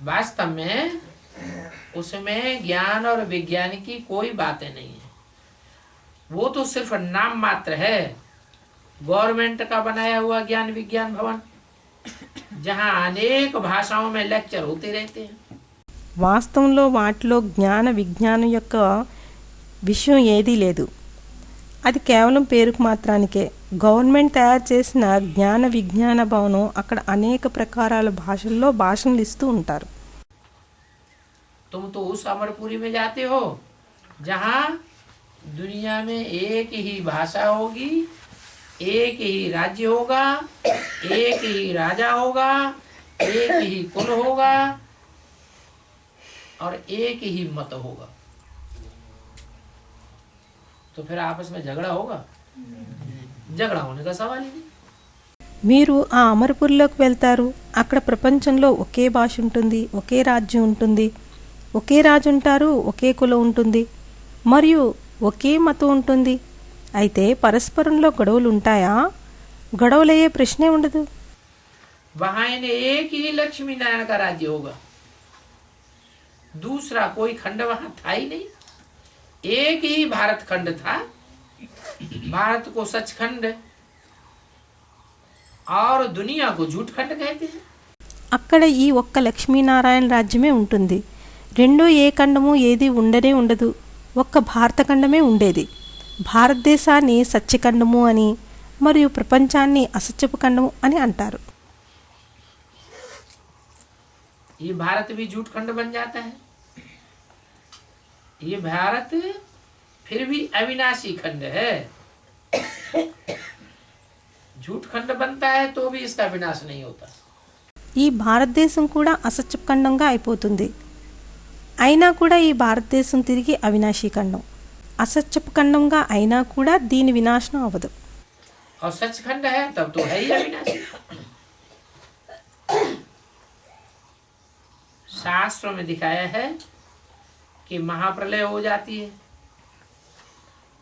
वास्तव में उसमें ज्ञान और विज्ञान की कोई बातें नहीं है। वो तो सिर्फ नाम मात्र है, गवर्नमेंट का बनाया हुआ ज्ञान विज्ञान भवन, जहाँ अनेक भाषाओं में लेक्चर होते रहते हैं। వాస్తవంలో వాటిలో జ్ఞాన విజ్ఞానం యొక్క విషయం ఏదీ లేదు. అది కేవలం పేరుకు మాత్రానికే. గవర్నమెంట్ తయారు చేసిన జ్ఞాన విజ్ఞాన భవనం అక్కడ అనేక ప్రకారాల భాషల్లో భాషణలు ఇస్తూ ఉంటారు. तुम तो उस अमरपुरी में जाते हो जहाँ दुनिया में एक ही भाषा होगी, एक ही राज्य होगा, एक ही राजा होगा, एक ही कुल होगा और एक ही मत होगा। तो फिर आपस में झगड़ा होगा? झगड़ा होने का सवाल ही नहीं। మీరు ఆ అమరపురిలోకి వెళ్తారు. అక్కడ ప్రపంచంలో ఒకే భాష ఉంటుంది, ఒకే రాజ్యం ఉంటుంది, ఒకే రాజు ఉంటారు, ఒకే కులం ఉంటుంది మరియు ఒకే మతం ఉంటుంది. అయితే పరస్పరంలో గొడవలు ఉంటాయా? గొడవలయ్యే ప్రశ్నే ఉండదు. वहां एक ही लक्ष्मी नारायण का राज्य होगा, दूसरा कोई खंड वहां था ही नहीं। एक ही भारत खंड था। भारत को सचखंड और दुनिया को झूठ खंड कहते हैं। అక్కడ ఈ ఒక్క లక్ష్మీనారాయణ రాజ్యమే ఉంటుంది. రెండో ఏ ఖండము ఏది ఉండనే ఉండదు. ఒక్క భారత ఖండమే ఉండేది. భారతదేశాన్ని సత్యఖండము అని మరియు ప్రపంచాన్ని అసత్యపు ఖండము అని అంటారు. ये भारत भी झूठ खंड बन जाता है। ये भारत फिर भी अविनाशी खंड है। झूठ खंड बनता है तो भी इसका विनाश नहीं होता। ఈ భారతదేశం కూడా అసత్యపు ఖండంగా అయిపోతుంది. అయినా కూడా ఈ భారతదేశం తిరిగి అవినాశీ ఖండం, అసత్యపు ఖండంగా అయినా కూడా దీని వినాశనం అవ్వదు. और सचखंड है तब तो है ही अविनाशी। शास्त्रों में दिखाया है कि महाप्रलय हो जाती है,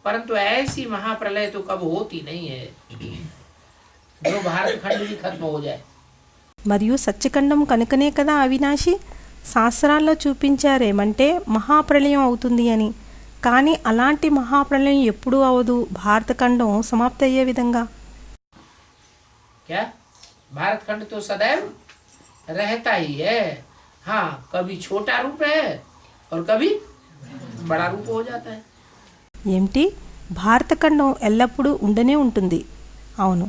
परंतु ऐसी महाप्रलय तो कब होती नहीं है जो भारत खंड भी खत्म हो जाए। మరియు సత్యఖండం కనుకనే కదా అవినాశి. శాస్త్రాల్లో చూపించారేమంటే మహాప్రళయం అవుతుంది అని. కానీ అలాంటి మహాప్రళయం ఎప్పుడూ అవదు భారతఖండం సమాప్తి అయ్యే విధంగా. क्या भारत खंड तो सदैव रहता ही है। हाँ, कभी छोटा रूप है और कभी बड़ा रूप हो जाता है। ఏమిటి? భారతఖండం ఎల్లప్పుడూ ఉండనే ఉంటుంది. అవును,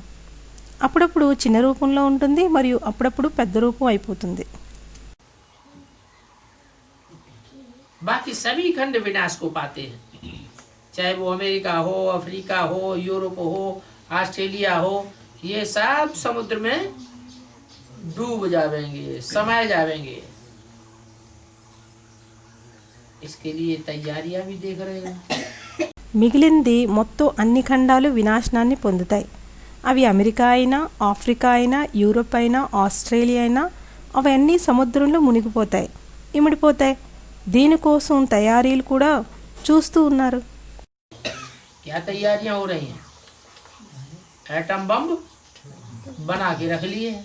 అప్పుడప్పుడు చిన్న రూపంలో ఉంటుంది మరియు అప్పుడప్పుడు పెద్ద రూపం అయిపోతుంది. बाकी सभी खंड विनाश को पाते हैं, चाहे वो अमेरिका हो, अफ्रीका हो, यूरोप हो, ऑस्ट्रेलिया हो, ये सब समुद्र में डूब जावेंगे, समाये जावेंगे। इसके लिए तैयारियां भी देख रहे हैं। మిగిలింది మొత్తం అన్ని ఖండాలు వినాశనాన్ని పొందుతాయి. అవి అమెరికా అయినా, ఆఫ్రికా అయినా, యూరోప్ అయినా, ఆస్ట్రేలియా అయినా అవన్నీ సముద్రంలో మునిగిపోతాయి, ఇమిడిపోతాయి. దీనికోసం తయారీలు కూడా చూస్తూ ఉన్నారు. क्या तैयारियां हो रही हैं? एटम बम बना के रख लिए हैं।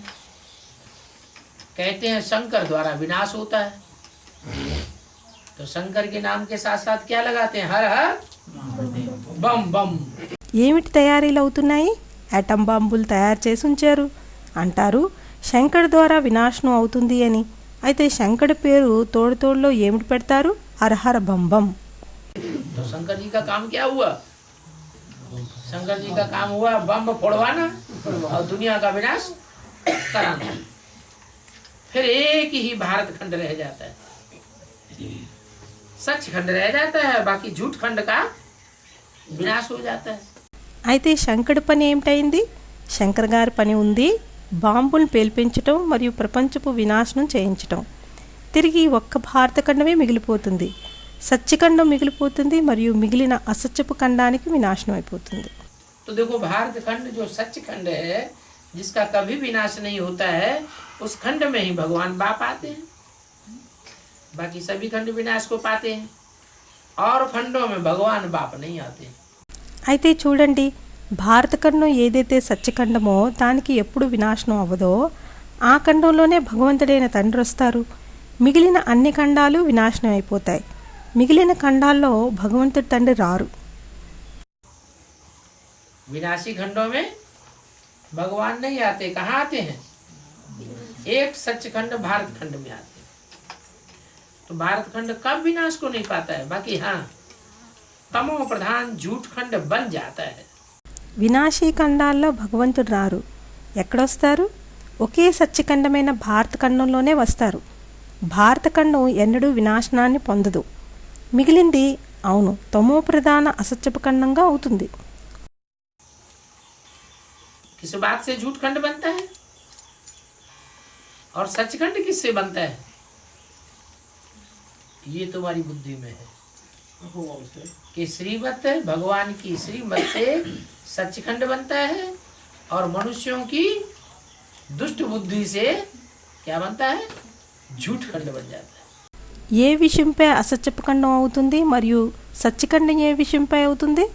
कहते हैं शंकर द्वारा विनाश होता है, तो शंकर के नाम के साथ साथ क्या लगाते हैं? हर हर बम बम। ఏమిటి తయారీలు అవుతున్నాయి? యాటమ్ బాంబులు తయారు చేసి ఉంచారు అంటారు. శంకర్ ద్వారా వినాశనం అవుతుంది అని. అయితే శంకర్ పేరు తోడుతోడులో ఏమిటి పెడతారు? హరహర బంబం. तो शंकर जी का काम क्या हुआ? शंकर जी का काम हुआ बम फोड़वाना और दुनिया का विनाश कराना। फिर एक ही भारत खंड रह जाता है, सच खंड रह जाता है, बाकी झूठ खंड का विनाश हो जाता है। అయితే శంకర్ పని ఏమిటైంది? శంకర్ గారి పని ఉంది బాంబులను పేల్పించటం మరియు ప్రపంచపు వినాశనం చేయించటం. తిరిగి ఒక్క భారతఖండమే మిగిలిపోతుంది, సత్యఖండం మిగిలిపోతుంది మరియు మిగిలిన అసత్యపు ఖండానికి వినాశనం అయిపోతుంది. तो देखो भारत खंड जो सच खंड है, जिसका कभी विनाश नहीं होता है, उस खंड में ही भगवान बाप आते हैं। बाकी सभी खंड विनाश को पाते हैं और खंडों में भगवान बाप नहीं आते। అయితే చూడండి, భారతఖండం ఏదైతే సత్యఖండమో దానికి ఎప్పుడు వినాశనం అవ్వదో ఆ ఖండంలోనే భగవంతుడైన తండ్రి వస్తారు. మిగిలిన అన్ని ఖండాలు వినాశనం అయిపోతాయి. మిగిలిన ఖండాల్లో భగవంతుడి తండ్రి రారు. विनाशी खंडों में भगवान नहीं आते. कहाँ आते हैं? एक सचखंड भारत खंड में आते हैं. तो भारत खंड कब विनाश को नहीं पाता है. बाकी हाँ, तमो प्रधान झूठ खंड बन जाता है. వినాశీ ఖండాల్లో భగవంతుడు రారు. ఎక్కడొస్తారు? ఒకే సత్యఖండమైన భారత ఖండంలోనే వస్తారు. భారత ఖండం ఎన్నడూ వినాశనాన్ని పొందదు. మిగిలింది అవును తమో ప్రధాన అసత్యపు ఖండంగా అవుతుంది. किस बात से झूठ खंड बनता है और सचखंड किससे बनता है? ये तुम्हारी बुद्धि में है कि श्रीमत भगवान की श्रीमत से सचखंड बनता है और मनुष्यों की दुष्ट बुद्धि से क्या बनता है? झूठ खंड बन जाता है. ఏ విషయంపై అసత్యపు ఖండం అవుతుంది మరియు సత్యఖండం ఏ విషయంపై అవుతుంది?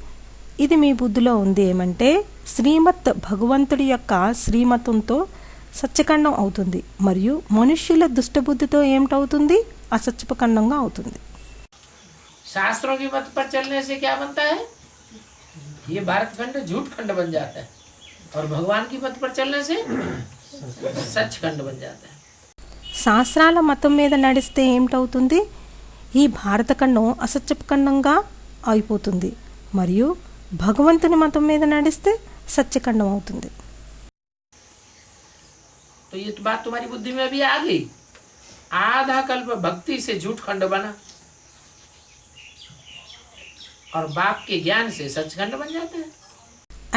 ఇది మీ బుద్ధిలో ఉంది. ఏమంటే శ్రీమత్ భగవంతుడి యొక్క శ్రీమతంతో సత్యఖండం అవుతుంది మరియు మనుష్యుల దుష్టబుద్ధితో ఏమిటవుతుంది? అసత్యపు ఖండంగా అవుతుంది. शास्त्रों की मत पर चलने से क्या बनता है? ये भारत खंड झूठ खंड बन जाता है और भगवान की मत पर चलने से सच खंड बन जाता है. శాస్త్రాల మతం మీద నడిస్తే ఏమిటవుతుంది? ఈ భారత ఖండం అసత్యపు ఖండంగా అయిపోతుంది మరియు భగవంతుని మతం మీద నడిస్తే సత్యఖండం అవుతుంది. तो ये तो बात तुम्हारी बुद्धि में अभी आ गई. आधा कल्प भक्ति से झूठ खंड बना और बाप के ज्ञान से सचखंड बन जाता है.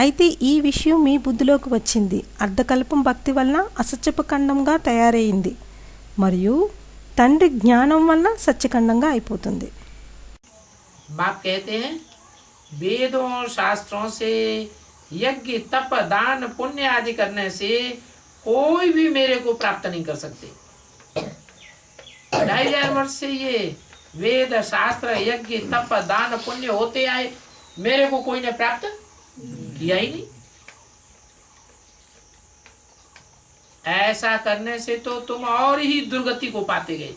అయితే ఈ విషయం మీ బుద్ధిలోకి వచ్చింది. అర్ధకల్పం భక్తి వలన అసత్యపు ఖండంగా తయారైంది మరియు తండ్రి జ్ఞానం వలన సత్యఖండంగా అయిపోతుంది. बाप कहते हैं वेदों शास्त्रों से यज्ञ तप दान पुण्य आदि करने से कोई भी मेरे को प्राप्त नहीं कर सकते. 2500 वर्ष से ये वेद शास्त्र यज्ञ तप दान पुण्य होते आए, मेरे को कोई ने प्राप्त किया ही नहीं. ऐसा करने से तो तुम और ही दुर्गति को पाते गए.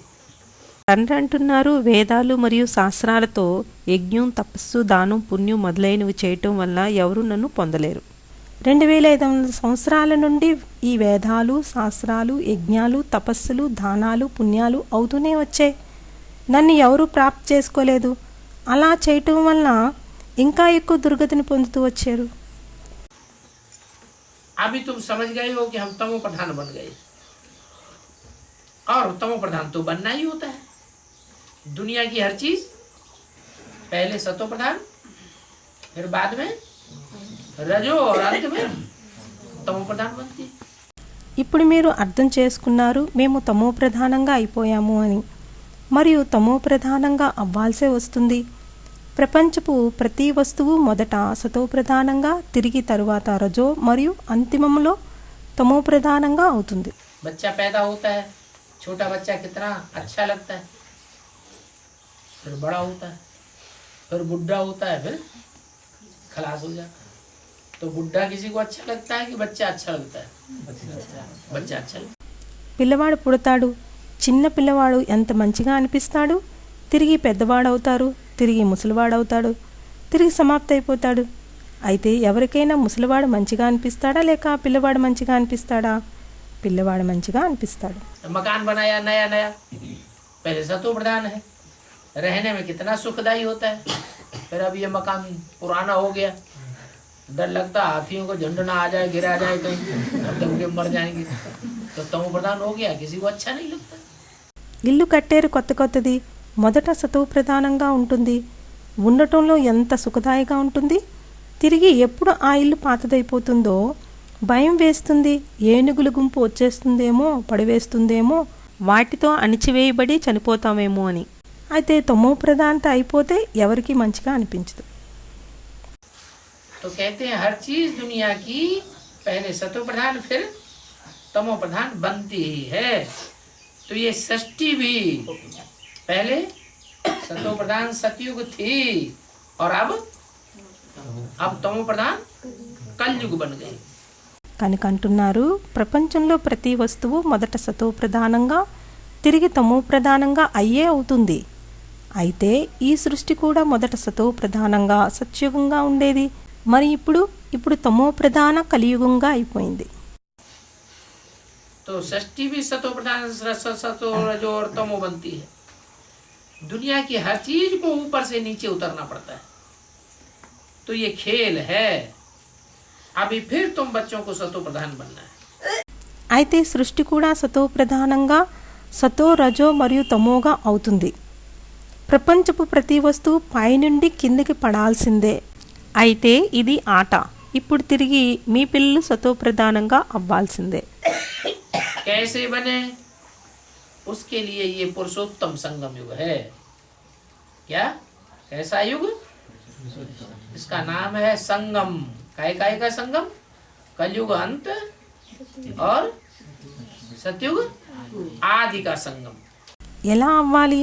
తండ్రి అంటున్నారు వేదాలు మరియు శాస్త్రాలతో యజ్ఞం తపస్సు దానం పుణ్యం మొదలైనవి చేయటం వల్ల ఎవరు నన్ను పొందలేరు. 2500 సంవత్సరాల నుండి ఈ వేదాలు శాస్త్రాలు యజ్ఞాలు తపస్సులు దానాలు పుణ్యాలు అవుతూనే వచ్చాయి. నన్ను ఎవరూ ప్రాప్తి చేసుకోలేదు. అలా చేయటం వల్ల ఇంకా ఎక్కువ దుర్గతిని పొందుతూ వచ్చారు. अभी तुम समझ गए हो कि हम तमो प्रधान बन गए और तमो प्रधान तो बनना ही होता है. दुनिया की हर चीज पहले सतो प्रधान फिर बाद में रजो और अंत में तमो प्रधान बनती है. ఇప్పుడు మీరు అర్థం చేసుకున్నారు మేము తమో ప్రధానంగా అయిపోయాము అని. మరియు తమో ప్రధానంగా అవ్వాల్సే వస్తుంది. ప్రపంచపు ప్రతి వస్తువు మొదట సతో ప్రధానంగా తిరిగి తరువాత రజో మరియు అంతిమంలో తమో ప్రధానంగా అవుతుంది. बच्चा पैदा होता है, छोटा बच्चा कितना अच्छा लगता है, फिर बड़ा होता है, फिर बुढ़ा होता है, फिर खलास हो जाता है. तो बुढ़ा किसी को अच्छा लगता है कि बच्चा अच्छा लगता है? बच्चा अच्छा लगता है. పిల్లవాడు పుడతాడు. చిన్న పిల్లవాడు ఎంత మంచిగా అనిపిస్తాడు. తిరిగి పెద్దవాడవుతారు, తిరిగి ముసలివాడవుతాడు, తిరిగి సమాప్తి అయిపోతాడు. అయితే ఎవరికైనా ముసలివాడు మంచిగా అనిపిస్తాడా లేక పిల్లవాడు మంచిగా అనిపిస్తాడా? పిల్లవాడు మంచిగా అనిపిస్తాడు. मकान बनाया नया नया, पहले सतो प्रधान है, रहने में कितना सुखदायी होता है. फिर अब ये मकान पुराना हो गया, डर लगता हाथियों को झंड ना आ जाए, गिरा जाए कहीं, दम के मर जाएंगे. तो तमो प्रधान हो गया, किसी को अच्छा नहीं लगता. ఇల్లు కట్టారు కొత్త కొత్తది. మొదట సతో ప్రధానంగా ఉంటుంది. ఉండటంలో ఎంత సుఖదాయిగా ఉంటుంది. తిరిగి ఎప్పుడు ఆ ఇల్లు పాతదైపోతుందో భయం వేస్తుంది. ఏనుగుల గుంపు వచ్చేస్తుందేమో, పడివేస్తుందేమో, వాటితో అణిచివేయబడి చనిపోతామేమో అని. అయితే తమో ప్రధానత అయిపోతే ఎవరికి మంచిగా అనిపించదు. तो कहते हैं हर चीज दुनिया की पहले सतो प्रधान फिर तमो प्रधान बनती ही है. तो ये सृष्टि भी पहले सतो प्रधान सतयुग थी और अब तमो प्रधान कलयुग बन गई. కనుక అంటున్నారు ప్రపంచంలో ప్రతి వస్తువు మొదట సతో ప్రధానంగా తిరిగి తమో ప్రధానంగా అయ్యే అవుతుంది. అయితే ఈ సృష్టి కూడా మొదట సతో ప్రధానంగా సత్యుగంగా ఉండేది. మరి ఇప్పుడు తమో ప్రధాన కలియుగంగా అయిపోయింది. तो सृष्टि भी सतो प्रधान सतो रजो और तमो बनती है. दुनिया की हर चीज को ऊपर से नीचे उतरना पड़ता है. तो ये खेल है. अभी फिर तुम बच्चों को सतो प्रधान बनना है. అయితే సృష్టి కూడా సతో ప్రధానంగా సతో రజో మరియు తమోగా అవుతుంది. ప్రపంచపు ప్రతి వస్తువు పైనుండి కిందికి పడాల్సిందే. అయితే ఇది ఆట. ఇప్పుడు తిరిగి మీ పిల్లలు సతో ప్రధానంగా అవ్వాల్సిందే. कैसे बने? उसके लिए ये पुरुषोत्तम संगम युग है. क्या कैसा युग? इसका नाम है संगम. काय का संगम? कलयुग अंत और सतयुग आदि का संगम. ఎలా అవ్వాలి?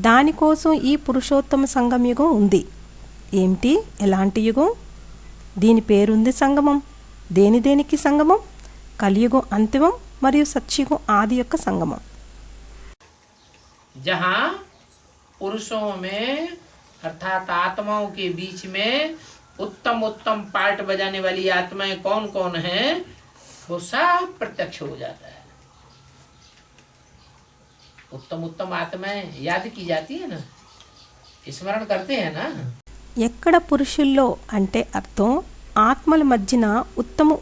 దానికోసం ఈ పురుషోత్తమ సంగమ యుగం ఉంది. ఏమిటి? ఎలాంటి యుగం? దీని పేరుంది సంగమం. దేనికి సంగమం? కలియుగం అంతిమం మరియు సత్యుగం ఆది యొక్క సంగమం. जहाँ पुरुषों में अर्थात आत्माओं के बीच में उत्तम पार्ट बजाने वाली आत्माएं कौन कौन हैं, वो सब प्रत्यक्ष हो जाता है. उत्तम आत्माएं याद की जाती है ना, स्मरण करते हैं ना. ఎక్కడ పురుషుల్లో అంటే అర్థం ఆత్మల మధ్యన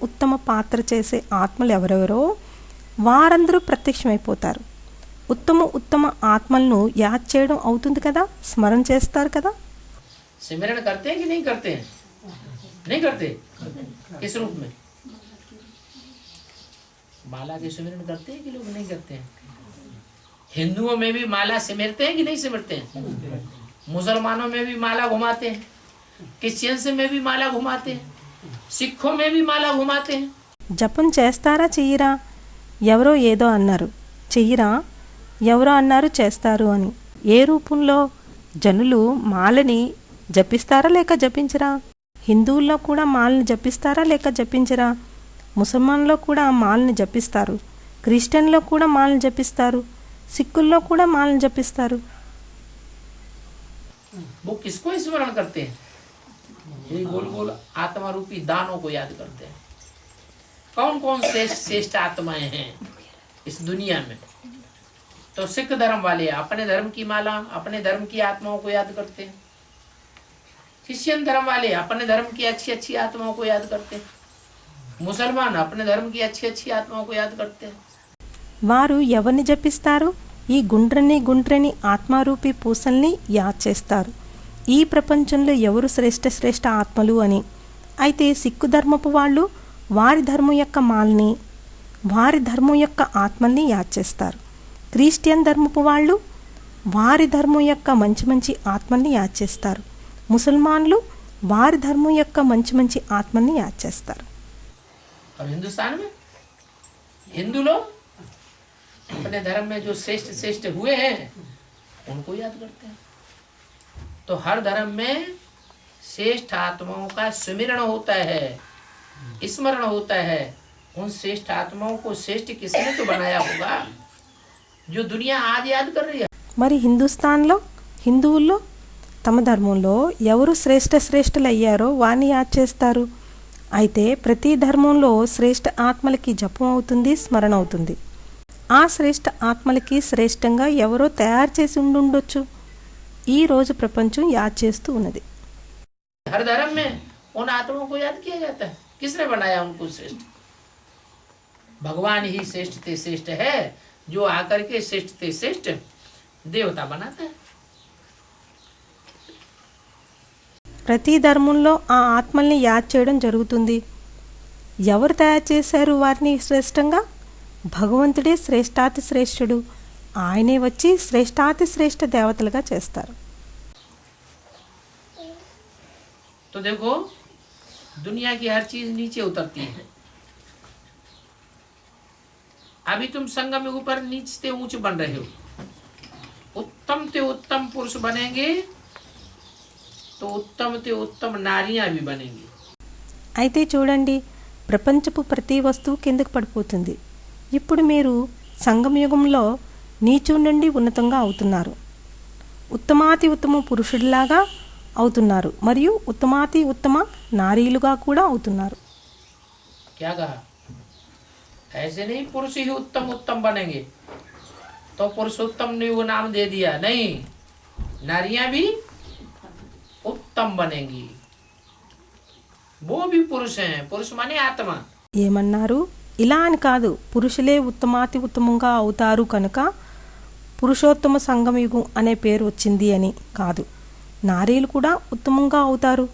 ఉత్తమ పాత్ర చేసే ఆత్మలు ఎవరెవరో వారందరూ ప్రత్యక్షమైపోతారు. ఉత్తమ ఆత్మలను యాద్ చేయడం అవుతుంది కదా, స్మరణ చేస్తారు కదా. सिमरण करते हैं कि नहीं करते हैं? नहीं करते. किस रूप में? माला के सिमरण करते हैं कि लोग नहीं करते हैं? हिंदुओं में भी माला सिमरते हैं कि नहीं सिमरते हैं? मुसलमानों में भी माला घुमाते हैं, क्रिश्चियंस में भी माला घुमाते हैं, सिखों में भी माला घुमाते हैं. జపం చేస్తారా చెయ్యరా? ఎవరో ఏదో అన్నారు చెయ్యరా, ఎవరో అన్నారు చేస్తారు అని. ఏ రూపంలో? జనులు మాలని జపిస్తారా లేక జపించరా? హిందువుల్లో కూడా మాలని జపిస్తారా లేక జపించరా? ముసల్మాన్లో కూడా మాలని జపిస్తారు, క్రిస్టియన్లో కూడా మాలని జపిస్తారు, సిక్కుల్లో కూడా మాలని జపిస్తారు. वो किसको स्मरण करते हैं? ये गोल आत्मा रूपी दानों को याद करते हैं. कौन श्रेष्ठ आत्माएं हैं इस दुनिया में? तो सिख धर्म वाले अपने धर्म की माला, अपने धर्म की आत्माओं को याद करते हैं. क्रिश्चियन धर्म वाले अपने धर्म की अच्छी आत्माओं को याद करते हैं. मुसलमान अपने धर्म की अच्छी आत्माओं को याद करते हैं. వారు ఎవరిని జపిస్తారు? ఈ గుండ్రని ఆత్మారూపీ పూసల్ని యాద్ చేస్తారు. ఈ ప్రపంచంలో ఎవరు శ్రేష్ఠ ఆత్మలు అని. అయితే సిక్కు ధర్మపు వాళ్ళు వారి ధర్మం యొక్క మాల్ని, వారి ధర్మం యొక్క ఆత్మల్ని యాద్ చేస్తారు. క్రిస్టియన్ ధర్మపు వాళ్ళు వారి ధర్మం యొక్క మంచి ఆత్మల్ని యాద్ చేస్తారు. ముసల్మాన్లు వారి ధర్మం యొక్క మంచి ఆత్మల్ని యాద్ చేస్తారు. और हिंदुस्तान में हिंदू लोग अपने धर्म में जो श्रेष्ठ हुए हैं उनको याद करते हैं. तो हर धर्म में श्रेष्ठ आत्माओं का सुमिरण होता है, स्मरण होता है. उन श्रेष्ठ आत्माओं को श्रेष्ठ किसने तो बनाया होगा जो दुनिया आज याद कर रही है. మరి హిందువుల్లో తమ ధర్మంలో ఎవరు శ్రేష్ఠులు అయ్యారో వారిని యాద్ చేస్తారు. అయితే ప్రతి ధర్మంలో శ్రేష్ఠ ఆత్మలకి జపం అవుతుంది, స్మరణ అవుతుంది. ఆ శ్రేష్ఠ ఆత్మలకి శ్రేష్టంగా ఎవరో తయారు చేసి ఉండొచ్చు. ఈ రోజు ప్రపంచం యాద్ చేస్తూ ఉన్నది. हर धर्म में उन आत्माओं को याद किया जाता है. किसने बनाया उनको श्रेष्ठ? भगवान ही श्रेष्ठ है, जो आकर के श्रेष्ठ देवता बनाता है. ప్రతి ధర్మంలో ఆ ఆత్మల్ని యాద్ చేయడం జరుగుతుంది. ఎవరు తయారు చేశారు వారిని శ్రేష్టంగా? భగవంతుడే శ్రేష్ఠాతి శ్రేష్ఠుడు. ఆయనే వచ్చి శ్రేష్ఠాతి శ్రేష్ఠ దేవతలుగా చేస్తారు. तो देखो दुनिया की हर चीज नीचे उतरती है. अभी तुम संगम युग पर नीचे से ऊंच बन रहे हो. उत्तम पुरुष बनेंगे तो उत्तम नारियां भी बनेंगी. అయితే చూడండి, ప్రపంచపు ప్రతి వస్తువు కిందకు పడిపోతుంది. ఇప్పుడు మీరు సంగమయుగంలో నీచు నుండి ఉన్నతంగా అవుతున్నారు, ఉత్తమాతి ఉత్తమ పురుషుడిలాగా అవుతున్నారు, మరియు ఉత్తమాతి ఉత్తమ నారీలుగా కూడా అవుతున్నారు. क्या कहा? ऐसे नहीं पुरुष ही उत्तम उत्तम बनेंगे तो पुरुषोत्तम ने वो नाम दे दिया, नहीं, नारियां भी उत्तम बनेंगी, वो भी पुरुष हैं, पुरुष माने आत्मा. ఏమన్నారు? ఇలా అని కాదు, పురుషులే ఉత్తమాతి ఉత్తమంగా అవుతారు కనుక పురుషోత్తమ సంగమయుగం అనే పేరు వచ్చింది అని కాదు. నారీలు కూడా ఉత్తమంగా అవుతారు,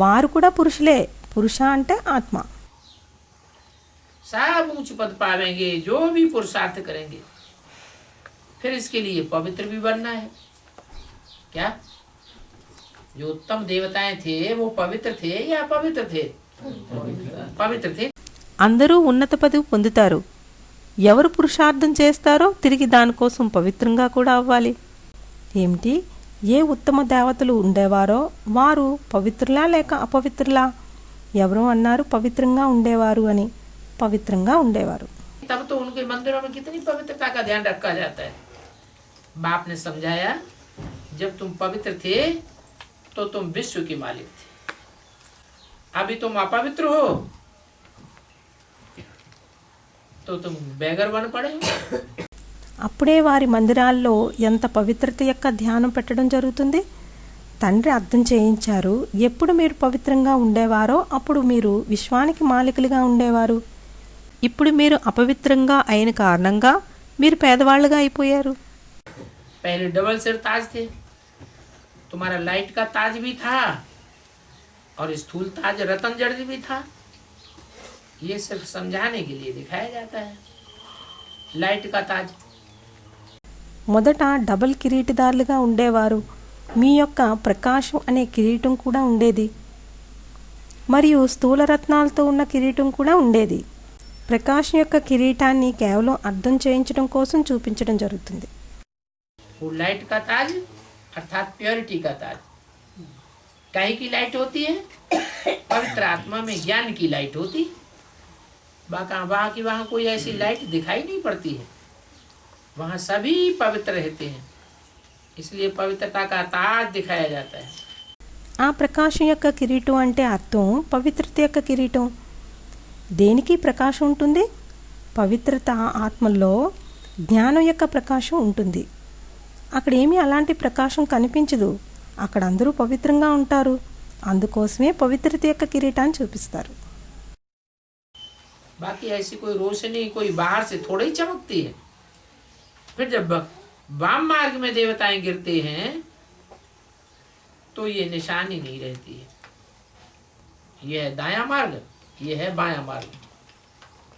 వారు కూడా పురుషులే. పురుష అంటే ఆత్మ. सब ऊंच पद पावेंगे जो भी पुरुषार्थ करेंगे. फिर इसके लिए पवित्र भी बनना है. क्या जो उत्तम देवताएं थे वो पवित्र थे या अपवित्र थे? पवित्र थे. అందరూ ఉన్నత పదవి పొందుతారు. ఎవరు పురుషార్థం చేస్తారో తిరిగి దానికోసం పవిత్రంగా కూడా అవ్వాలి. ఏమిటి? ఏ ఉత్తమ దేవతలు ఉండేవారో వారు పవిత్రులా లేక అపవిత్రులా? ఎవరో అన్నారు పవిత్రంగా ఉండేవారు అని. పవిత్రంగా ఉండేవారు. तब तो उनके मंदिरों में कितनी पवित्रता का ध्यान रखा जाता है. बाप ने समझाया जब तुम पवित्र थे तो तुम विश्व के मालिक थे, अभी तुम अपवित्र हो तो तुम बेगर बन पड़े. అప్పుడే వారి మందిరాల్లో ఎంత పవిత్రత యొక్క ధ్యానం పెట్టడం జరుగుతుంది. తండ్రి అర్థం చేయించారు, ఎప్పుడు మీరు పవిత్రంగా ఉండేవారో అప్పుడు మీరు విశ్వానికి మాలికులుగా ఉండేవారు. ఇప్పుడు మీరు అపవిత్రంగా అయిన కారణంగా మీరు పేదవాళ్ళుగా అయిపోయారు. पहले डबल सिर ताज थे, तुम्हारा लाइट का ताज भी था और स्थूल ताज रतन जड़ भी था. ये सिर्फ समझाने के लिए दिखाया जाता है. लाइट का ताज. మొదట డబల్ కిరీటిదారులుగా ఉండేవారు. మీ యొక్క ప్రకాశం అనే కిరీటం కూడా ఉండేది, మరియు స్థూల రత్నాలతో ఉన్న కిరీటం కూడా ఉండేది. ప్రకాశం యొక్క కిరీటాన్ని కేవలం అర్థం చేయించడం కోసం చూపించడం జరుగుతుంది. वो लाइट का ताज अर्थात प्योरिटी का ताज. काहे की लाइट होती है? पवित्र आत्मा में ज्ञान की लाइट होती. वहाँ कोई ऐसी लाइट दिखाई नहीं पड़ती है. वहाँ सभी पवित्र रहते हैं, इसलिए पवित्रता का ताज दिखाया जाता है. ఆ ప్రకాశం యొక్క కిరీటం అంటే అర్థం పవిత్రత యొక్క కిరీటం. దేనికి ప్రకాశం ఉంటుంది? పవిత్రత ఆత్మలో జ్ఞానం యొక్క ప్రకాశం ఉంటుంది. అక్కడ ఏమీ అలాంటి ప్రకాశం కనిపించదు. అక్కడ అందరూ పవిత్రంగా ఉంటారు. అందుకోసమే పవిత్రత యొక్క కిరీటాన్ని చూపిస్తారు. बाकी ऐसी कोई रोशनी कोई बाहर से थोड़ी ही चमकती है. फिर जब वाम मार्ग में देवताएं गिरते हैं तो ये निशानी नहीं रहती है. ये है दाया मार्ग, ये है बाया मार्ग.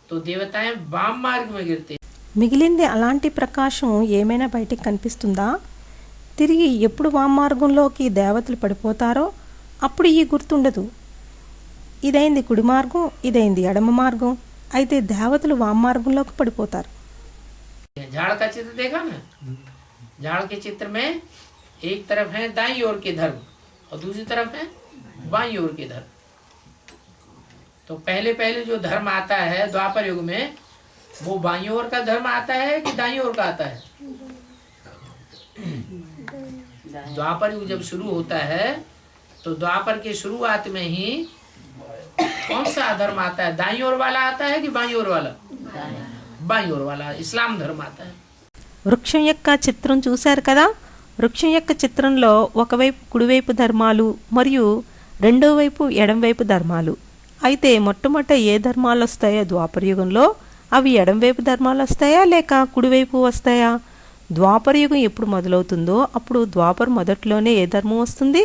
तो देवताएं वाम मार्ग में गिरते हैं. మిగిలింది అలాంటి ప్రకాశం ఏమైనా బయటికి కనిపిస్తుందా? తిరిగి ఎప్పుడు వామమార్గంలోకి దేవతలు పడిపోతారో అప్పుడు ఈ గుర్తుండదు. ఇదైంది కుడి మార్గం, ఇదైంది ఎడమ మార్గం. అయితే దేవతలు వామమార్గంలోకి పడిపోతారు. झाड़ का चित्र देखा ना? झाड़ के चित्र में एक तरफ है दाईं ओर के धर्म और दूसरी तरफ है बाईं ओर के धर्म. तो पहले पहले जो धर्म आता है द्वापर युग में, वो बाईं ओर का धर्म आता है कि दाईं ओर का आता है? द्वापर युग जब शुरू होता है तो द्वापर के शुरुआत में ही कौन सा धर्म आता है? दाईं ओर वाला आता है कि बाईं ओर वाला? बाईं ओर वाला इस्लाम धर्म आता है. వృక్షం యొక్క చిత్రం చూశారు కదా? వృక్షం యొక్క చిత్రంలో ఒకవైపు కుడివైపు ధర్మాలు మరియు రెండో వైపు ఎడంవైపు ధర్మాలు. అయితే మొట్టమొదట ఏ ధర్మాలు వస్తాయో ద్వాపరయుగంలో అవి ఎడంవైపు ధర్మాలు వస్తాయా లేక కుడివైపు వస్తాయా? ద్వాపరయుగం ఎప్పుడు మొదలవుతుందో అప్పుడు ద్వాపర మొదట్లోనే ఏ ధర్మం వస్తుంది?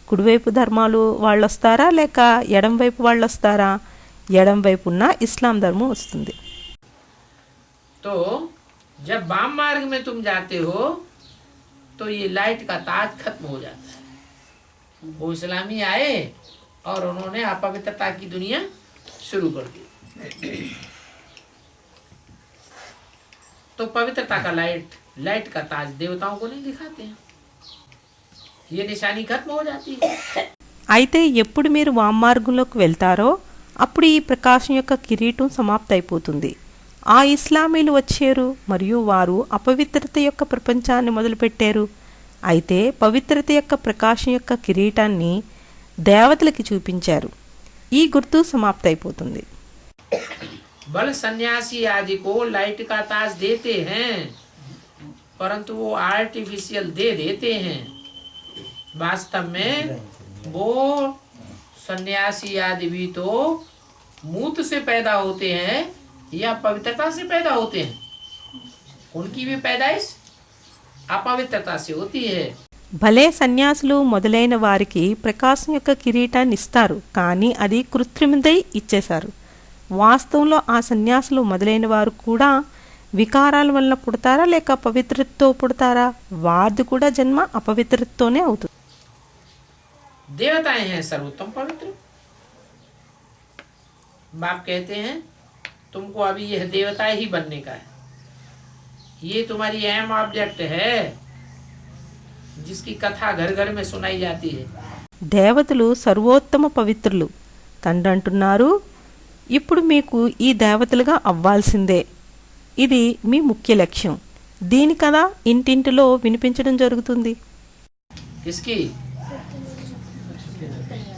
కుడివైపు ధర్మాలు వాళ్ళు వస్తారా లేక ఎడంవైపు వాళ్ళు వస్తారా? ఎడంవైపు ఉన్న ఇస్లాం ధర్మం వస్తుంది. तो जब वाम मार्ग में तुम जाते हो तो ये लाइट का ताज खत्म हो जाता है. वो इस्लामी आए और उन्होंने अपवित्रता की दुनिया शुरू कर दी. तो पवित्रता का लाइट का ताज देवताओं को नहीं दिखाते हैं. ये निशानी खत्म हो जाती है. అయితే ఎప్పుడు మీరు వామమార్గంలోకి వెళ్తారో అప్పుడు ఈ ప్రకాశం యొక్క కిరీటం సమాప్తి అయిపోతుంది. ఆ ఇస్లామీలు వచ్చారు మరియు వారు అపవిత్రత యొక్క ప్రపంచాన్ని మొదలుపెట్టారు. అయితే పవిత్రత యొక్క ప్రకాశం యొక్క కిరీటాన్ని దేవతలకి చూపించారు. ఈ గుర్తు సమాప్తైపోతుంది. बल सन्यासी आदि को लाइट का ताज देते हैं, परंतु वो आर्टिफिशियल दे देते हैं. वास्तव में वो सन्यासी आदि भी तो मूत से पैदा होते हैं या पवित्रता से पैदा होते हैं. उनकी भी पैदाइश अपवित्रता से होती है. భలే సన్యాసులు మొదలైన వారికి ప్రకాశం యొక్క కిరీటాన్ని ఇస్తారు, కానీ అది కృత్రిమదై ఇచ్చేశారు. వాస్తవంలో ఆ సన్యాసులు మొదలైన వారు కూడా వికారాల వలన పుడతారా లేక పవిత్రతతో పుడతారా? వారిది కూడా జన్మ అపవిత్రతతోనే అవుతుంది. देवताएं हैं सर्वोत्तम पवित्र. बाप कहते हैं तुमको अभी यह देवता ही बनने का है, ये तुम्हारी अहम ऑब्जेक्ट है जिसकी कथा घर घर में सुनाई जाती है. దేవతలు సర్వోత్తమ పవిత్రులు. తండ్రి అంటున్నారు, ఇప్పుడు మీకు ఈ దేవతలుగా అవ్వాల్సిందే. ఇది మీ ముఖ్య లక్ష్యం. దీని కదా ఇంటింటిలో వినిపించడం జరుగుతుంది. किसकी?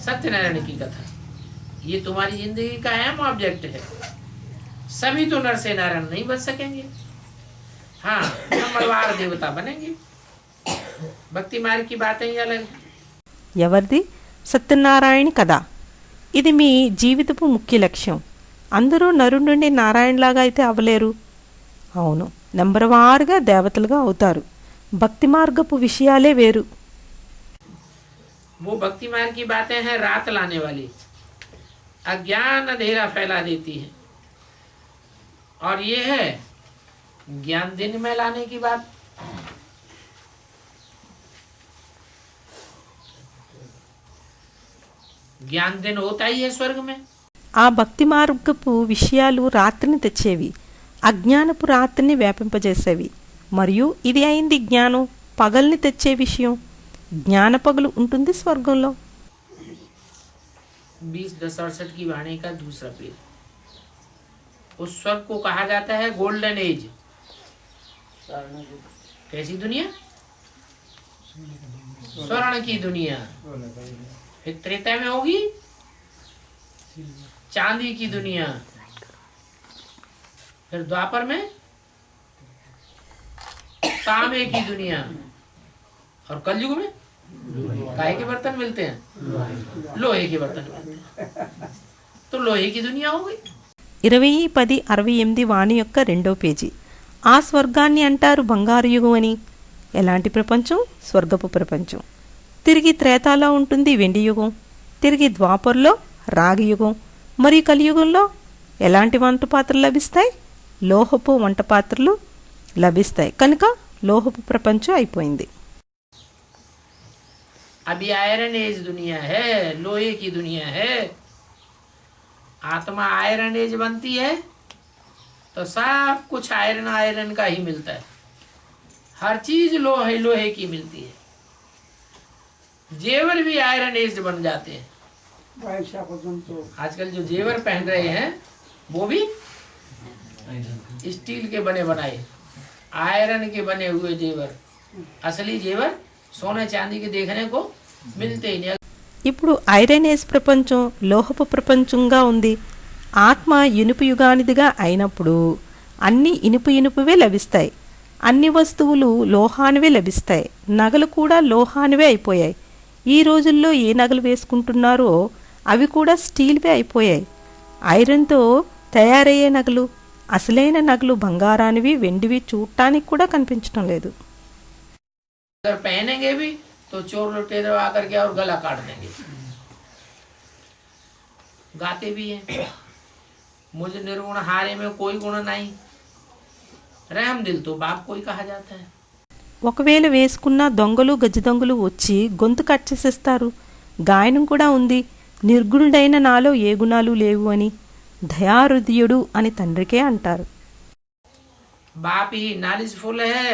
सत्यनारायण की कथा. ये तुम्हारी जिंदगी का अहम ऑब्जेक्ट है. सभी तो नर से नारायण नहीं बन सकेंगे. हाँ, मंगलवार देवता बनेंगे. भक्ति मार्ग की बातें ही अलग. ఎవరిది? సత్యనారాయణ కథ. ఇది మీ జీవితపు ముఖ్య లక్ష్యం. అందరూ నరు నుండి నారాయణలాగా అయితే అవ్వలేరు. అవును, నెంబర్ వారుగా దేవతలుగా అవుతారు. భక్తి మార్గపు విషయాలే వేరు. वो भक्ति मार्ग की बातें हैं रात लाने वाली, अज्ञान अंधेरा फैला देती है. और ये है ज्ञान दिन में लाने की बात. ज्ञान दिन होता ही है स्वर्ग में. ఆ భక్తి మార్గపు విషయాలు రాత్రిని తెచ్చేవి, అజ్ఞానపు రాత్రిని వ్యాపింపజేసేవి. మరియు ఇది అయింది జ్ఞానం పగల్ని తెచ్చే విషయం. జ్ఞాన పగలు ఉంటుంది స్వర్గంలో. 20:10:68 की वाणी का दूसरा पेज. उस स्वर्ग को कहा जाता है गोल्डन एज. कैसी दुनिया? स्वर्ण की दुनिया. फिर त्रेता में होगी चांदी की दुनिया. फिर द्वापर में तांबे की दुनिया. और कलयुग में काहे के बर्तन मिलते हैं? लोहे के बर्तन मिलते हैं. तो लोहे की दुनिया हो गई. 20:10:68 వాణి యొక్క 2వ పేజీ. ఆ స్వర్గాన్ని అంటారు బంగారు యుగం అని. ఎలాంటి ప్రపంచం? స్వర్గపు ప్రపంచం. తిరిగి త్రేతాలో ఉంటుంది వెండి యుగం. తిరిగి ద్వాపర్లో రాగి యుగం. మరియు కలియుగంలో ఎలాంటి వంట పాత్రలు లభిస్తాయి? లోహపు వంట పాత్రలు లభిస్తాయి. కనుక లోహపు ప్రపంచం అయిపోయింది. अभी आयरन एज दुनिया है, लोहे की दुनिया है. आत्मा आयरन एज बनती है तो सब कुछ आयरन आयरन का ही मिलता है. हर चीज लोहे लोहे की मिलती है. जेवर भी आयरन एज बन जाते हैं. आजकल जो जेवर पहन रहे हैं वो भी स्टील के बने बनाए, आयरन के बने हुए जेवर. असली जेवर सोने चांदी के देखने को मिलते ही नहीं. ఇప్పుడు ఐరన్ ఏజ్ ప్రపంచం లోహపు ప్రపంచంగా ఉంది. ఆత్మ ఇనుపు యుగానిదిగా అయినప్పుడు అన్ని ఇనుపువే లభిస్తాయి. అన్ని వస్తువులు లోహానివే లభిస్తాయి. నగలు కూడా లోహానివే అయిపోయాయి. ఈ రోజుల్లో ఏ నగలు వేసుకుంటున్నారో అవి కూడా స్టీల్వే అయిపోయాయి. ఐరన్తో తయారయ్యే నగలు, అసలైన నగలు బంగారానివి వెండివి చూడటానికి కూడా కనిపించడం లేదు. अगर पहनेंगे भी तो चोर लुटेरे आकर के और गला काट देंगे. गाते भी हैं मुझ निर्गुण हारे में कोई गुण नहीं, रहम दिल तो बाप को ही कहा जाता है. ఒకవేళ వేసుకున్న దొంగలు గజ్జి దొంగలు వచ్చి గొంతు కట్ చేసేస్తారు. గాయనం కూడా ఉంది, నిర్గుణుడైన నాలో ఏ గుణాలు లేవు అని. దయాహృదయుడు అని తండ్రికే అంటారు. बाप ही नॉलेजफुल है,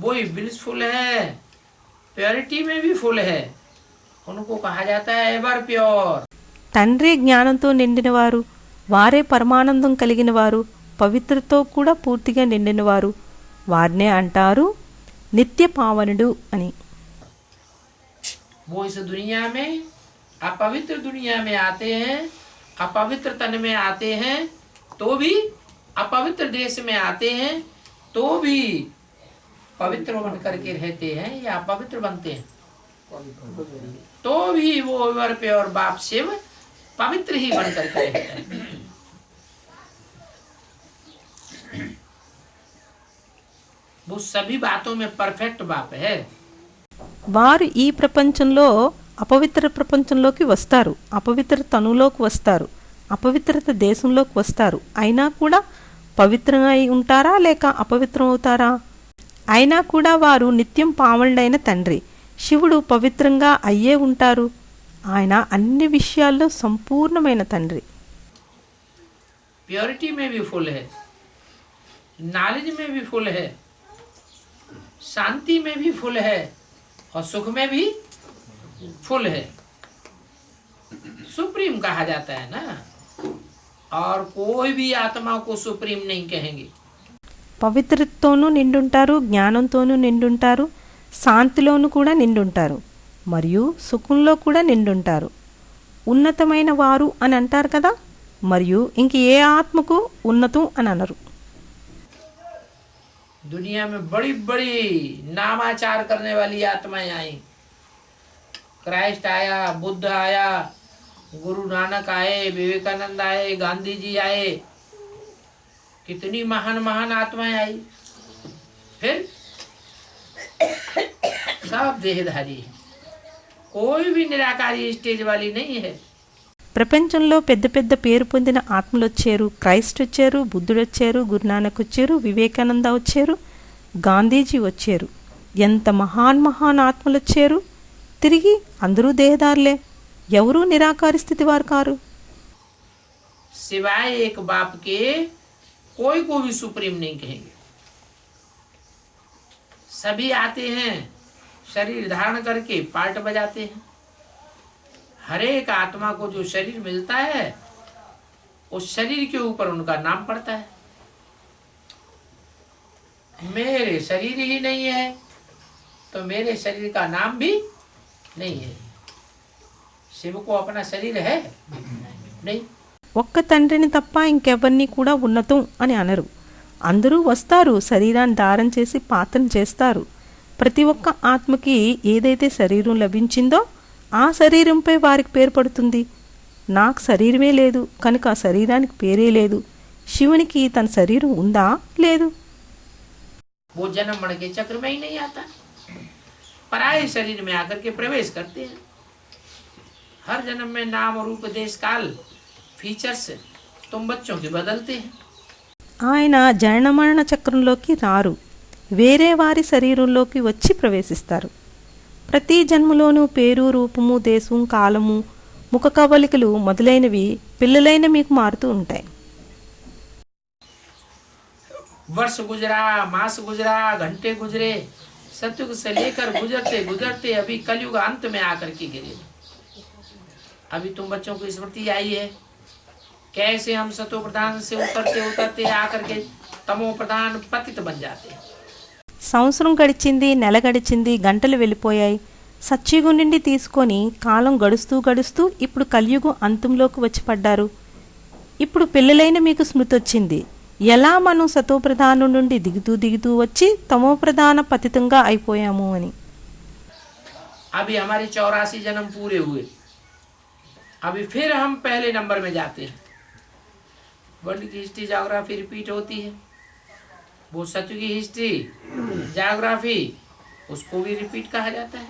वो ही ब्लिसफुल है, प्योरिटी में भी फुल है. उनको कहा जाता है एवर प्योर. తండ్రి జ్ఞానంతో నిండినవారు, వారే పరమానందం కలిగిన వారు, పవిత్రతో కూడా పూర్తిగా నిండినవారు. వారినే అంటారు నిత్య పావనుడు అని. वो इस दुनिया में अपवित्र दुनिया में आते हैं, अपवित्र तन में आते हैं, तो भी अपवित्र देश में आते हैं, तो भी पवित्र बन करके रहते हैं या अपवित्र बनते हैं, तो भी वो वर पे और बाप शिव पवित्र ही बन करके रहता है. वो सभी बातों में परफेक्ट बाप है. వారు ఈ ప్రపంచంలో అపవిత్ర ప్రపంచంలోకి వస్తారు, అపవిత్ర తనులోకి వస్తారు, అపవిత్రత దేశంలోకి వస్తారు. అయినా కూడా పవిత్రమై ఉంటారా లేక అపవిత్రం అవుతారా? అయినా కూడా వారు నిత్యం పావనుడైన తండ్రి శివుడు పవిత్రంగా అయ్యే ఉంటారు. ఆయన అన్ని విషయాల్లో సంపూర్ణమైన తండ్రి. प्योरिटी में भी फुल है, नॉलेज में भी फुल है, शांति में भी फुल है और सुख में भी फुल है. सुप्रीम कहा जाता है ना, और कोई भी आत्मा को सुप्रीम नहीं कहेंगे. పవిత్రతతోనూ నిండుంటారు, జ్ఞానంతోనూ నిండుంటారు, శాంతిలోనూ కూడా నిండుంటారు, మరియు సుఖంలో కూడా నిండుంటారు. ఉన్నతమైన వారు అని అంటారు కదా, మరియు ఇంక ఏ ఆత్మకు ఉన్నతం అని అనరు. दुनिया में बड़ी बड़ी नामाचार करने वाली आत्माएं आई. क्राइस्ट आया, बुद्ध आया, गुरु नानक आए, विवेकानंद आए, गांधी जी आए, कितनी महान महान आत्माएं आई. फिर सब देहधारी है, कोई भी निराकारी स्टेज वाली नहीं है. ప్రపంచంలో పెద్ద పెద్ద పేరు పొందిన ఆత్మలు వచ్చారు. క్రైస్ట్ వచ్చారు, బుద్ధుడు వచ్చారు, గురునానక్ వచ్చారు, వివేకానంద వచ్చారు, గాంధీజీ వచ్చారు. ఎంత మహాన్ మహాన్ ఆత్మలు వచ్చారు. తిరిగి అందరూ దేహదారులే, ఎవరూ నిరాకారి స్థితి వారు కారు. सिवाय एक बाप के कोई को भी सुप्रीम नहीं कहेंगे. सभी आते हैं, शरीर धारण करके पार्ट बजाते हैं. हर एक आत्मा को जो शरीर मिलता है उस शरीर के ऊपर उनका नाम पड़ता है. मेरे शरीर ही नहीं है तो मेरे शरीर का नाम भी नहीं है. शिव को अपना शरीर है नहीं. ఒక్క తండ్రిని తప్ప ఇంకెవరిని కూడా ఉన్నతం అని అనరు. అందరూ వస్తారు, శరీరాన్ని ధారణ చేసి పాత్రను చేస్తారు. ప్రతి ఒక్క ఆత్మకి ఏదైతే శరీరం లభించిందో ఆ శరీరంపై వారికి పేరు పడుతుంది. నాకు శరీరమే లేదు కనుక ఆ శరీరానికి పేరే లేదు. శివునికి తన శరీరం ఉందా? లేదు. वो जन्म मरण के चक्र में ही नहीं आता, पराये शरीर में आकर के प्रवेश करते हैं. हर जन्म में नाम रूप देश काल फीचर्स तुम बच्चों के बदलते हैं. ఆయన జనన మరణ చక్రంలోకి రారు, వేరే వారి శరీరంలోకి వచ్చి ప్రవేశిస్తారు. ప్రతి జన్మలోనూ పేరు, రూపము, దేశం, కాలము, ముఖ కవలికలు మొదలైనవి పిల్లలైన మీకు మారుతూ ఉంటాయి. वर्ष गुजरा, मास गुजरा, घंटे गुजरे, सतयुग से लेकर गुजरते गुजरते अभी कलयुग अंत में आकर के गिरे. अभी तुम बच्चों को स्मृति आई है कैसे हम सतो प्रधान से उतरते उतरते आकर के तमो प्रधान पतित बन जाते हैं. సంవత్సరం గడిచింది, నెల గడిచింది, గంటలు వెళ్ళిపోయాయి. సత్యుగం నుండి తీసుకొని కాలం గడుస్తూ గడుస్తూ ఇప్పుడు కలియుగం అంతంలోకి వచ్చి పడ్డారు. ఇప్పుడు పిల్లలైన మీకు స్మృతి వచ్చింది ఎలా మనం సతోప్రధానం నుండి దిగుతూ దిగుతూ వచ్చి తమో ప్రధాన పతితంగా అయిపోయాము అని. अभी हमारे 84 जन्म पूरे हुए, अभी फिर हम पहले नंबर में जाते हैं. वर्ल्ड की हिस्ट्री ज्योग्राफी रिपीट होती है. वो सत्य की हिस्ट्री ज्योग्राफी उसको भी रिपीट कहा जाता है.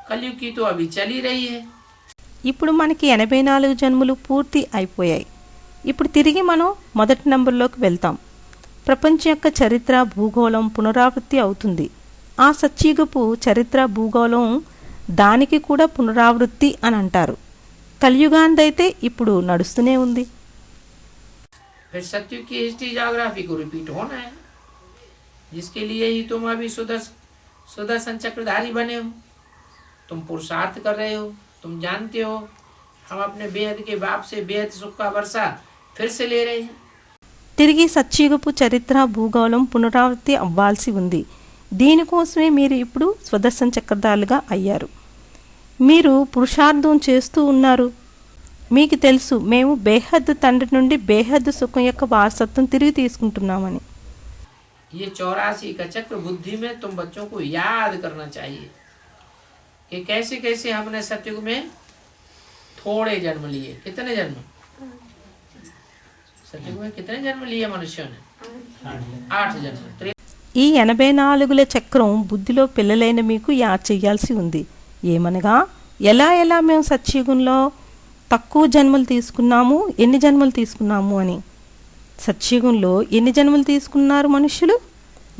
कलयुग की तो अभी चल ही रही है. ఇప్పుడు మనకి 84 జన్మలు పూర్తి అయిపోయాయి. ఇప్పుడు తిరిగి మనం మొదటి నంబర్లోకి వెళ్తాం. ప్రపంచం యొక్క చరిత్ర, భూగోళం పునరావృత్తి అవుతుంది. ఆ సత్యుగపు చరిత్ర, భూగోళం దానికి కూడా పునరావృత్తి అని అంటారు. కలియుగాందైతే ఇప్పుడు నడుస్తూనే ఉంది. फिर सत्युग की हिस्ट्री ज्योग्राफी को रिपीट होना है, जिसके लिए ही तुम अभी सुदर्शन चक्रधारी बने हो. तुम पुरुषार्थ कर रहे हो, तुम जानते हो हम अपने बेहद के बाप से बेहद सुख का वर्षा फिर से ले रहे हैं. తిరిగి సత్యుగపు చరిత్ర భూగోళం పునరావృత్తి అవ్వాల్సి ఉంది. దీనికోసమే మీరు ఇప్పుడు స్వదర్శన చక్రధారులుగా అయ్యారు. మీరు పురుషార్థం చేస్తూ ఉన్నారు. మీకు తెలుసు మేము బేహద్దు తండ్రి నుండి బేహద్దు సుఖం యొక్క వారసత్వం తిరిగి తీసుకుంటున్నామని. ये 84 का चक्र बुद्धि में तुम बच्चों को याद करना चाहिए कि कैसे कैसे हमने सतयुग में थोड़े जन्म लिए. कितने जन्म सतयुग में कितने जन्म लिए मनुष्यों ने? 8 जन्म. ఈ 84ల చక్రం బుద్ధిలో పిల్లలైన మీకు యాద్ చేయాల్సి ఉంది. ఏమనగా ఎలా ఎలా మేము సత్యుగంలో తక్కువ జన్మలు తీసుకున్నాము, ఎన్ని జన్మలు తీసుకున్నాము అని. సత్యుగంలో ఎన్ని జన్మలు తీసుకున్నారు మనుషులు?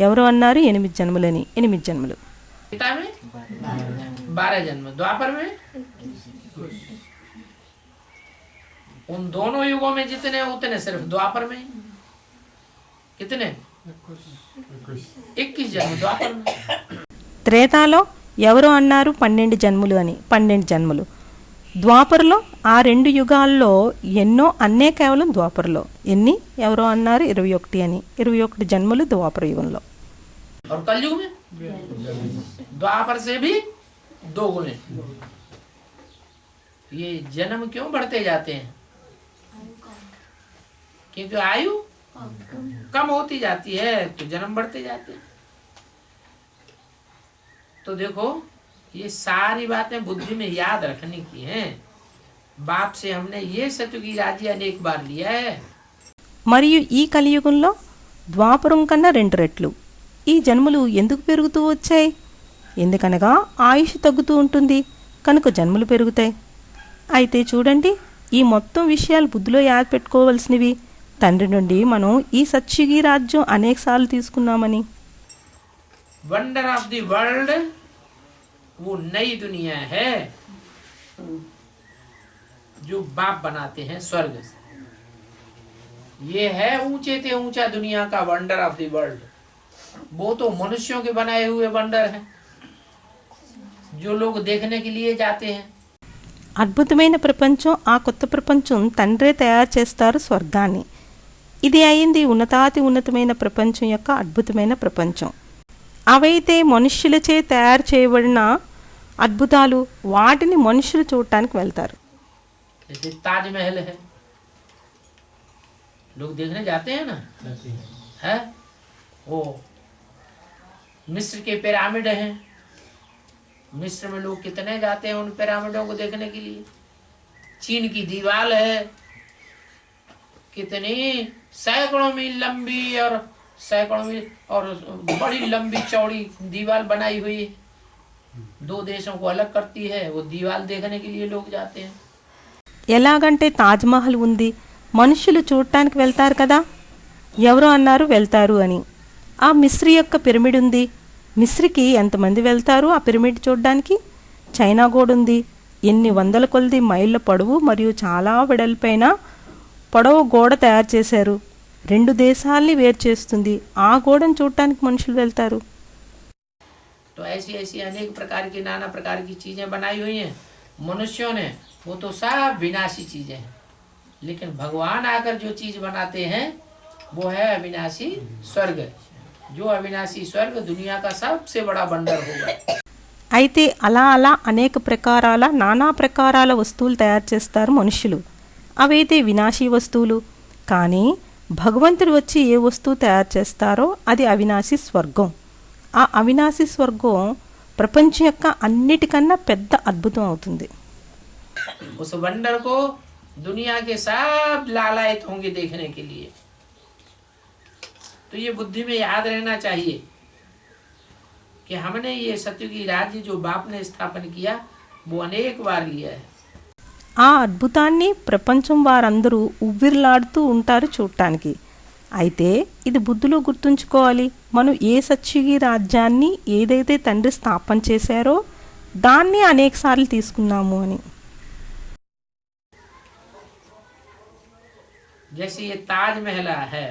ఎవరు అన్నారు 8 జన్మలని? 8 జన్మలు. त्रेता में 12 जन्म, द्वापर में उन दोनों युगों में जितने उतने सिर्फ द्वापर में कितने 21 जन्म द्वापर में. త్రేతాలో ఎవరు అన్నారు 12 జన్మలు అని? 12 జన్మలు. ద్వాపరలో ఆ 2 యుగాల్లో ఎన్నో అన్నే కేవలం ద్వాపరలో ఎన్ని ఎవరో అన్నారు 21 అని. 21 జన్మలు ద్వాపర యుగంలో. और कलयुग में द्वापर से भी 2 गुने. ये जन्म क्यों बढ़ते जाते हैं? क्योंकि आयु कम होती जाती है तो जन्म बढ़ते जाते हैं. तो देखो ये सारी बातें बुद्धि में याद रखने की हैं. बाप से हमने ये सत्य की राज्य अनेक बार लिया है. మరియు ఈ కలియుగంలో ద్వాపరం కన్నా 2 రెట్లు ఈ జన్మలు ఎందుకు పెరుగుతూ వచ్చాయి? ఎందుకనగా ఆయుష్ తగ్గుతూ ఉంటుంది కనుక జన్మలు పెరుగుతాయి. అయితే చూడండి, ఈ మొత్తం విషయాలు బుద్ధిలో యాద పెట్టుకోవలసినవి. తండ్రి నుండి మనం ఈ సత్యుగి రాజ్యం అనేకసార్లు తీసుకున్నామని. वंडर ऑफ द वर्ल्ड वो नई दुनिया है जो बाप बनाते हैं स्वर्ग से. ये है ऊंचे से ऊंचा दुनिया का वंडर ऑफ द वर्ल्ड. वो तो मनुष्यों के बनाए हुए वंडर हैं जो लोग देखने के लिए जाते हैं. అద్భుతమైన ప్రపంచం, ఆ కొత్త ప్రపంచం తండ్రే తయారు చేస్తారు స్వర్గాన్ని. ఇది అయింది ఉన్నతాతి ఉన్నతమైన ప్రపంచం యొక్క అద్భుతమైన ప్రపంచం. అవైతే మనుష్యులచే తయారు చేయబడిన అద్భుతాలు, వాటిని మనుషులు చూడటానికి వెళ్తారు. जैसे ताजमहल है, लोग देखने जाते हैं ना, है वो. मिस्र के पिरामिड हैं, मिस्र में लोग कितने जाते हैं उन पिरामिडों को देखने के लिए. चीन की दीवार है, कितनी सैकड़ों मील लंबी और सैकड़ों मील और बड़ी लंबी चौड़ी दीवार बनाई हुई है. 2 देशों को अलग करती है. वो दीवार देखने के लिए लोग जाते हैं. ఎలాగంటే తాజ్మహల్ ఉంది, మనుషులు చూడటానికి వెళ్తారు కదా. ఎవరో అన్నారు వెళ్తారు అని. ఆ మిస్రి యొక్క పిరమిడ్ ఉంది. మిస్రికి ఎంతమంది వెళ్తారు ఆ పిరమిడ్ చూడడానికి? చైనా గోడ ఉంది. ఎన్ని వందల కొలది మైళ్ళ పొడవు మరియు చాలా వెడల్పైన పొడవు గోడ తయారు చేశారు. 2 దేశాలని వేరు చేస్తుంది. ఆ గోడను చూడటానికి మనుషులు వెళ్తారు. तो ऐसी ऐसी अनेक प्रकार की नाना प्रकार की चीजें बनाई हुई हैं मनुष्यों ने. वो तो सब विनाशी चीजें हैं, लेकिन भगवान आकर जो चीज बनाते हैं वो है अविनाशी स्वर्ग. जो अविनाशी स्वर्ग दुनिया का सबसे बड़ा बंडर होगा. అయితే అలా అలా అనేక ప్రకారాల నానా ప్రకారాల వస్తువులు తయారు చేస్తారు మనుషులు. అవైతే వినాశీ వస్తువులు. కానీ భగవంతుడు వచ్చి ఏ వస్తువు తయారు చేస్తారో అది అవినాశీ స్వర్గం. ఆ అవినాశీ స్వర్గం ప్రపంచం యొక్క అన్నిటికన్నా పెద్ద అద్భుతం అవుతుంది. उस वंडर को दुनिया के सब लालायत होंगे देखने के लिए. तो ये बुद्धि में याद रहना चाहिए कि हमने ये सत्युगी राज्य जो बाप ने स्थापन किया वो अनेक बार लिया है. ఆ అద్భుతాన్ని ప్రపంచం వారందరూ ఉవ్విర్లాడుతూ ఉంటారు చూడటానికి. అయితే ఇది బుద్ధిలో గుర్తుంచుకోవాలి, మనం ఏ సత్యుగి రాజ్యాన్ని ఏదైతే తండ్రి స్థాపన చేశారో దాన్ని అనేకసార్లు తీసుకున్నాము అని. जैसे ये ताजमहल है,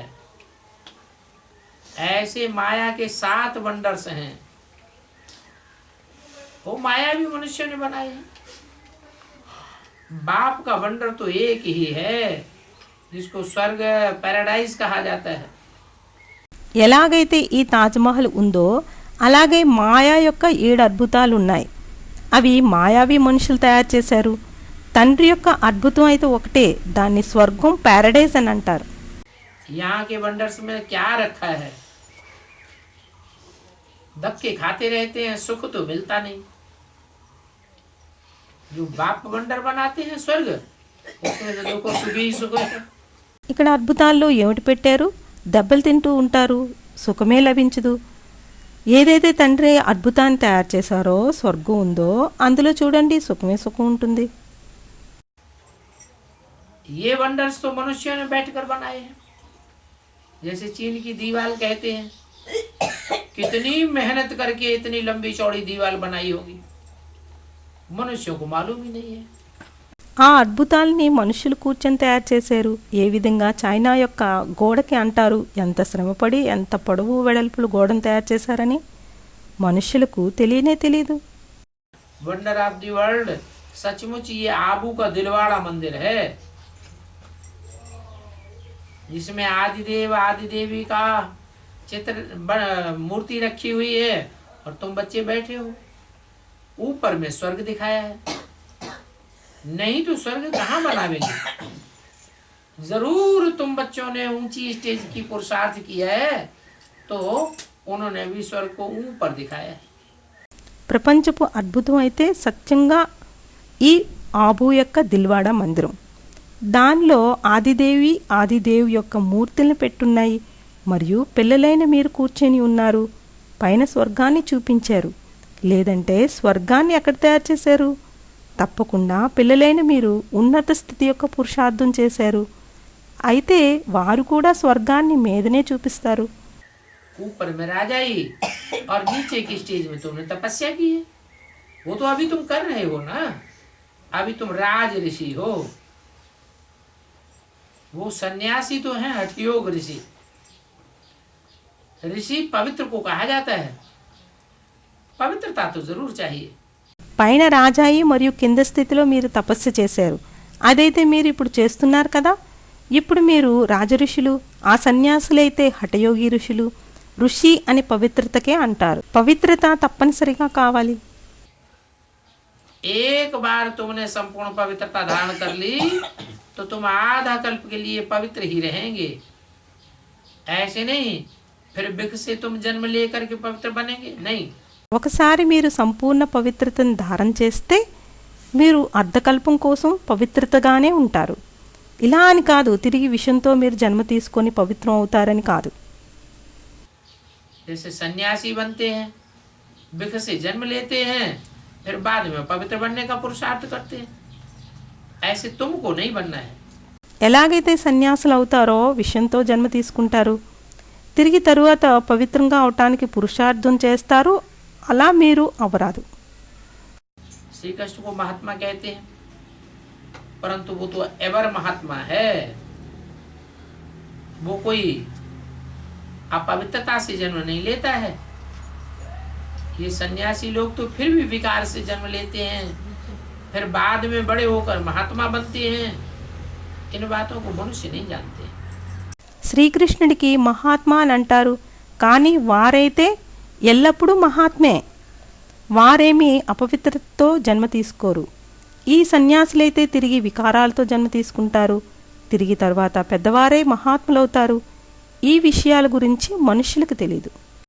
ऐसे माया के 7 वंडर्स हैं. वो माया भी मनुष्यों ने बनाई है. बाप का वंडर तो एक ही है, जिसको स्वर्ग पैराडाइज कहा जाता है। ఎలాగైతే ఈ తాజ్మహల్ ఉందో అలాగే మాయా యొక్క 7 అద్భుతాలు ఉన్నాయి. అవి మాయావి మనుషులు తయారు చేశారు. తండ్రి యొక్క అద్భుతం అయితే ఒకటే, దాన్ని స్వర్గం ప్యారడైజ్ అని అంటారు. यहाँ के वंडर्स में क्या रखा है? धक्के खाते रहते हैं, सुख तो मिलता नहीं। जो बाप वंडर बनाते हैं स्वर्ग, उसमें तो देखो सुख ही सुख है। ఇక్కడ అద్భుతాల్లో ఏమిటి పెట్టారు? దెబ్బలు తింటూ ఉంటారు, సుఖమే లభించదు. ఏదైతే తండ్రి అద్భుతాన్ని తయారు చేశారో స్వర్గం ఉందో అందులో చూడండి సుఖమే సుఖం ఉంటుంది. ये वंडर्स तो मनुष्यों ने बैठकर बनाए हैं। जैसे चीन की दीवार कहते हैं, कितनी मेहनत करके इतनी लंबी चौड़ी दीवार बनाई होगी, मनुष्यों को मालूम ही नहीं है। ఆ అద్భుతాలని మనుషులు కూర్చొని తయారు చేశారు. ఏ విధంగా చైనా యొక్క గోడకి అంటారు ఎంత శ్రమపడి ఎంత పొడవు వెడల్పులు గోడను తయారు చేశారని మనుషులకు తెలియనే తెలియదు. वंडर ऑफ द वर्ल्ड सचमुच ये आबू का दिलवाड़ा मंदिर है, जिसमें आदिदेव आदि देवी का चित्र मूर्ति रखी हुई है और तुम बच्चे बैठे हो। ऊपर में स्वर्ग दिखाया है, नहीं तो स्वर्ग कहाँ बनावेंगे? जरूर तुम बच्चों ने ऊंची स्टेज की पुरुषार्थ किया है, तो उन्होंने भी स्वर्ग को ऊपर दिखाया है। ప్రపంచపు అద్భుతం అయితే సత్యంగా ఈ ఆబు యొక్క దిల్వాడా మందిరం. దానిలో ఆదిదేవి ఆదిదేవ్ యొక్క మూర్తులను పెట్టున్నాయి. మరియు పిల్లలైన మీరు కూర్చొని ఉన్నారు. పైన స్వర్గాన్ని చూపించారు. లేదంటే స్వర్గాన్ని ఎక్కడ తయారు చేశారు? తప్పకుండా పిల్లలైన మీరు ఉన్నత స్థితి యొక్క పురుషార్థం చేశారు. అయితే వారు కూడా స్వర్గాన్ని మీదనే చూపిస్తారు. ऊपर में राजाई और नीचे की स्टेज में तुमने तपस्या की है, वो तो अभी तुम कर रहे हो ना। अभी तुम राज ऋषि हो, वो सन्यासी तो हैं हठयोग ऋषि। ऋषि पवित्र को कहा जाता है, पवित्रता तो जरूर चाहिए। పైన రాజాయి మరియు కింద స్థితిలో మీరు తపస్సు చేశారు. అదైతే మీరు ఇప్పుడు చేస్తున్నారు కదా. ఇప్పుడు మీరు రాజఋషులు, ఆ సన్యాసులైతే హఠయోగి ఋషులు. ఋషి అని పవిత్రతకే అంటారు. పవిత్రత తప్పనిసరిగా కావాలి. एक बार तुमने संपूर्ण पवित्रता धारण कर ली तो तुम आधा कल्प के लिए पवित्र ही रहेंगे। ऐसे नहीं फिर बिख से तुम जन्म लेकर के पवित्र बनेंगे, नहीं। ఒకసారి మీరు సంపూర్ణ పవిత్రతను ధారణ చేస్తే మీరు అర్ధకల్పం కోసం పవిత్రతగానే ఉంటారు. ఇలా అని కాదు తిరిగి విషంతో మీరు జన్మ తీసుకొని పవిత్రం అవుతారని కాదు. जैसे सन्यासी बनते हैं, बिख से जन्म लेते हैं, फिर बाद में पवित्र बनने का पुरुषार्थ करते हैं, ऐसे तुमको नहीं बनना है। ఎలాగైతే సన్యాసులు అవుతారో విషంతో జన్మ తీసుకుంటారు, తిరిగి తరువాత పవిత్రంగా అవటానికి పురుషార్థం చేస్తారు. అలా మీరు అవరాదు. श्री कृष्ण को महात्मा कहते हैं, परंतु वो तो एवर महात्मा है, वो कोई अपवित्रता से जन्म नहीं लेता है। ये सन्यासी लोग तो फिर भी विकार से जन्म लेते हैं, फिर बाद में बड़े होकर महात्मा बनते हैं। इन बातों को मनुष्य नहीं जानते। శ్రీకృష్ణుడికి మహాత్మా అని అంటారు, కానీ వారైతే ఎల్లప్పుడూ మహాత్మే. వారేమీ అపవిత్రతతో జన్మ తీసుకోరు. ఈ సన్యాసులైతే తిరిగి వికారాలతో జన్మ తీసుకుంటారు. తిరిగి తర్వాత పెద్దవారే మహాత్ములవుతారు. ఈ విషయాల గురించి మనుషులకు తెలీదు.